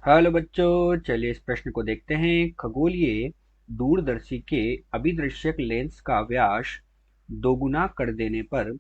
Hello बच्चों, चलिए इस प्रश्न को देखते हैं। खगोलीय दूरदर्शी के अभिदृश्यक लेंस का व्यास दोगुना कर देने पर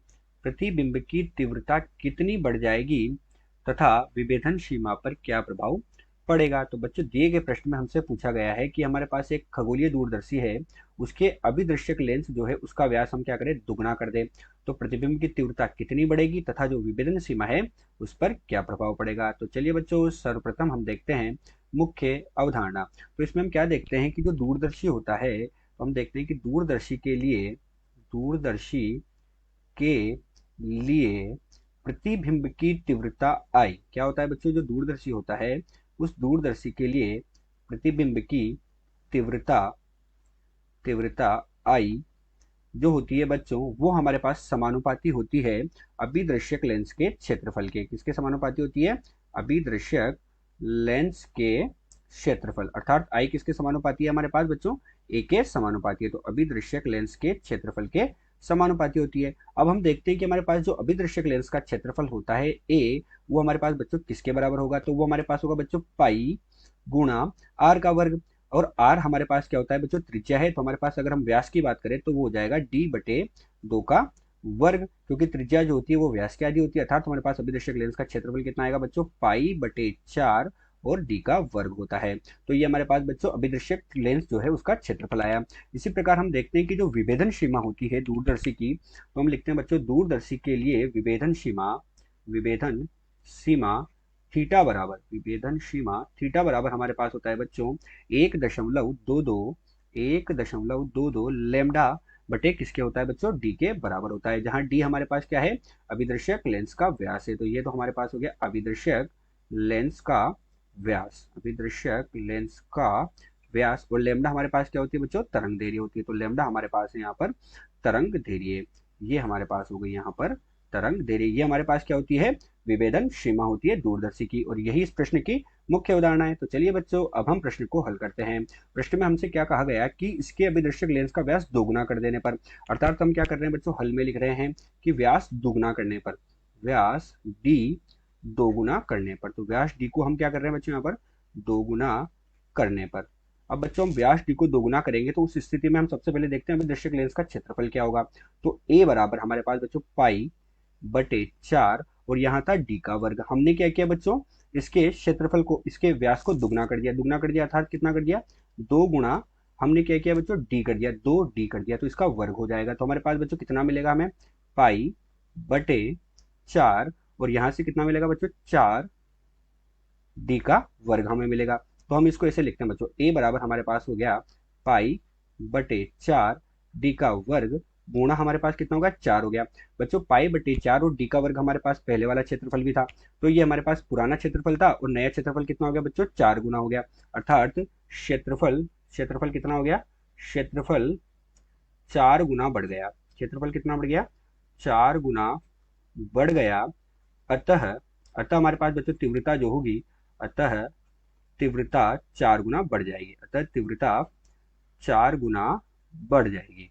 प्रतिबिंब की तीव्रता कितनी बढ़ जाएगी तथा विभेदन सीमा पर क्या प्रभाव पड़ेगा। तो बच्चों, दिए गए प्रश्न में हमसे पूछा गया है कि हमारे पास एक खगोलीय दूरदर्शी है, उसके अभिदृश्यक लेंस जो है उसका व्यास हम क्या करें, दुगना कर दें तो प्रतिबिंब की तीव्रता कितनी बढ़ेगी तथा जो विभेदन सीमा है उस पर क्या प्रभाव पड़ेगा। तो चलिए बच्चों, सर्वप्रथम हम देखते हैं मुख्य अवधारणा। तो इसमें हम क्या देखते हैं कि जो दूरदर्शी होता है, तो हम देखते हैं कि दूरदर्शी के लिए प्रतिबिंब की तीव्रता आई। क्या होता है बच्चों, जो दूरदर्शी होता है उस दूरदर्शी के लिए प्रतिबिंब की तीव्रता तीव्रता आई जो होती है बच्चों, वो हमारे पास समानुपाती होती है अभिदृश्यक लेंस के क्षेत्रफल के। किसके समानुपाती होती है? अभिदृश्यक लेंस के क्षेत्रफल। अर्थात आई किसके समानुपाती है हमारे पास बच्चों? ए के समानुपाती है। तो अभिदृश्यक लेंस के क्षेत्रफल के समानुपाती होती है। अब हम देखते हैं कि हमारे पास जो अभिदृश्यक लेंस का क्षेत्रफल होता है ए, वो हमारे पास बच्चों किसके बराबर होगा? तो वो हमारे पास होगा बच्चों पाई गुणा आर का वर्ग। और आर हमारे पास क्या होता है बच्चों? त्रिज्या है। तो हमारे पास अगर हम व्यास की बात करें तो वो हो जाएगा डी बटे दो का वर्ग, क्योंकि त्रिज्या जो होती है वो व्यास के आधी होती है। अर्थात हमारे पास अभिदर्शक लेंस का क्षेत्रफल कितना आएगा बच्चों? पाई बटे चार और डी का वर्ग होता है। तो ये हमारे पास बच्चों अभिदर्शक लेंस जो है उसका क्षेत्रफल आया। इसी प्रकार हम देखते हैं कि जो विभेदन सीमा होती है दूरदर्शी की, तो हम लिखते हैं बच्चों दूरदर्शी के लिए विभेदन सीमा थीटा बराबर हमारे पास होता है बच्चों 1.22 लेमडा बटे किसके होता है बच्चों? डी के बराबर होता है, जहां डी हमारे पास क्या है? अभिदर्शक लेंस का व्यास है। तो ये तो हमारे पास हो गया अभिदर्शक लेंस का व्यास और लेमडा हमारे पास क्या होती है बच्चों? तरंग दैर्घ्य होती है। तो लेमडा हमारे पास है यहाँ पर तरंग दैर्घ्य। ये हमारे पास हो गई यहाँ पर तरंग दैर्घ्य। ये हमारे पास क्या होती है? विभेदन सीमा होती है दूरदर्शी की, और यही इस प्रश्न की मुख्य उदाहरण है। तो चलिए बच्चों, अब हम प्रश्न को हल करते हैं। प्रश्न में हमसे क्या कहा गया कि इसके अभिदर्शक लेंस का व्यास दोगुना कर देने पर, अर्थात हम क्या कर रहे हैं बच्चों? हल में लिख रहे हैं कि व्यास दोगुना करने पर, व्यास डी दोगुना करने पर, तो व्यास डी को हम क्या कर रहे हैं बच्चों? यहाँ पर दोगुना करने पर। अब बच्चों हम व्यास डी को दोगुना करेंगे तो उस स्थिति में हम सबसे पहले देखते हैं अभिदर्शक लेंस का क्षेत्रफल क्या होगा। तो ए बराबर हमारे पास बच्चों पाई बटे चार और यहाँ था डी का वर्ग। हमने क्या किया बच्चों? इसके क्षेत्रफल को, इसके व्यास को दुगना कर दिया अर्थात कितना कर दिया? दो गुणा हमने क्या किया बच्चों? डी कर दिया, दो डी कर दिया, तो इसका वर्ग हो जाएगा। तो हमारे पास बच्चों कितना मिलेगा हमें? पाई बटे चार और यहाँ से कितना मिलेगा बच्चों? चार डी का वर्ग हमें मिलेगा। तो हम इसको ऐसे लिखते हैं बच्चों, ए बराबर हमारे पास हो गया पाई बटे चार डी का वर्ग गुणा हमारे पास कितना होगा? चार हो गया। बच्चों पाई बटे चार और डी का वर्ग हमारे पास पहले वाला क्षेत्रफल भी था, तो ये हमारे पास पुराना क्षेत्रफल था और नया क्षेत्रफल कितना हो गया बच्चों? चार गुना हो गया। अर्थात क्षेत्रफल क्षेत्रफल कितना हो गया? क्षेत्रफल चार गुना बढ़ गया। क्षेत्रफल कितना बढ़ गया? चार गुना बढ़ गया। अतः अतः हमारे पास बच्चों तीव्रता जो होगी, अतः तीव्रता चार गुना बढ़ जाएगी। अतः तीव्रता चार गुना बढ़ जाएगी,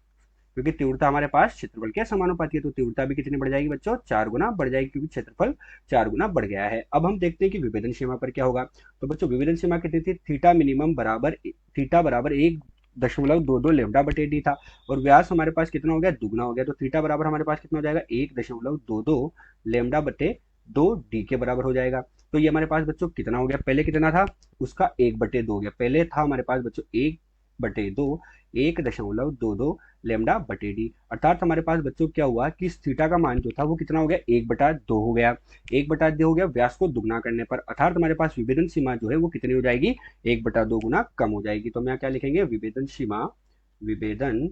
क्योंकि तीव्रता हमारे पास क्षेत्रफल के समानुपाती है। तो तीव्रता भी कितनी बढ़ जाएगी बच्चों? चार गुना बढ़ जाएगी, क्योंकि क्षेत्रफल चार गुना बढ़ गया है। अब हम देखते हैं कि विभेदन सीमा पर क्या होगा। तो बच्चों विभेदन सीमा कितनी थी? थीटा बराबर 1.22 लेमडा बटे डी था और व्यास हमारे पास कितना हो गया? दुगना हो गया। तो थीटा बराबर हमारे पास कितना हो जाएगा? 1.22 लेमडा बटे दो डी के बराबर हो जाएगा। तो ये हमारे पास बच्चों कितना हो गया? पहले कितना था? उसका 1/2 हो गया। पहले था हमारे पास बच्चों 1/2, 1.22 लेमडा बटे डी। अर्थात हमारे पास बच्चों क्या हुआ कि इस थीटा का मान जो था वो कितना हो गया? 1/2 हो गया। 1/2 हो गया व्यास को दुगना करने पर, अर्थात हमारे पास विभेदन सीमा जो है वो कितनी हो जाएगी? 1/2 गुना कम हो जाएगी। तो हम यहाँ क्या लिखेंगे? विभेदन सीमा 1/2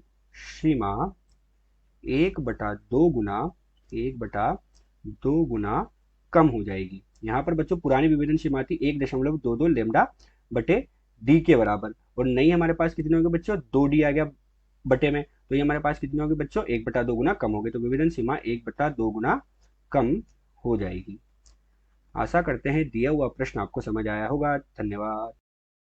गुना कम हो जाएगी। यहाँ पर बच्चों पुरानी विभेदन सीमा थी 1.22 लेमडा बटे डी के बराबर, और नई हमारे पास कितने होंगे बच्चों? 2 डी आ गया बटे में। तो ये हमारे पास कितनी होगी बच्चों? 1/2 गुना कम हो गई। तो विभेदन सीमा 1/2 गुना कम हो जाएगी। आशा करते हैं दिया हुआ प्रश्न आपको समझ आया होगा। धन्यवाद।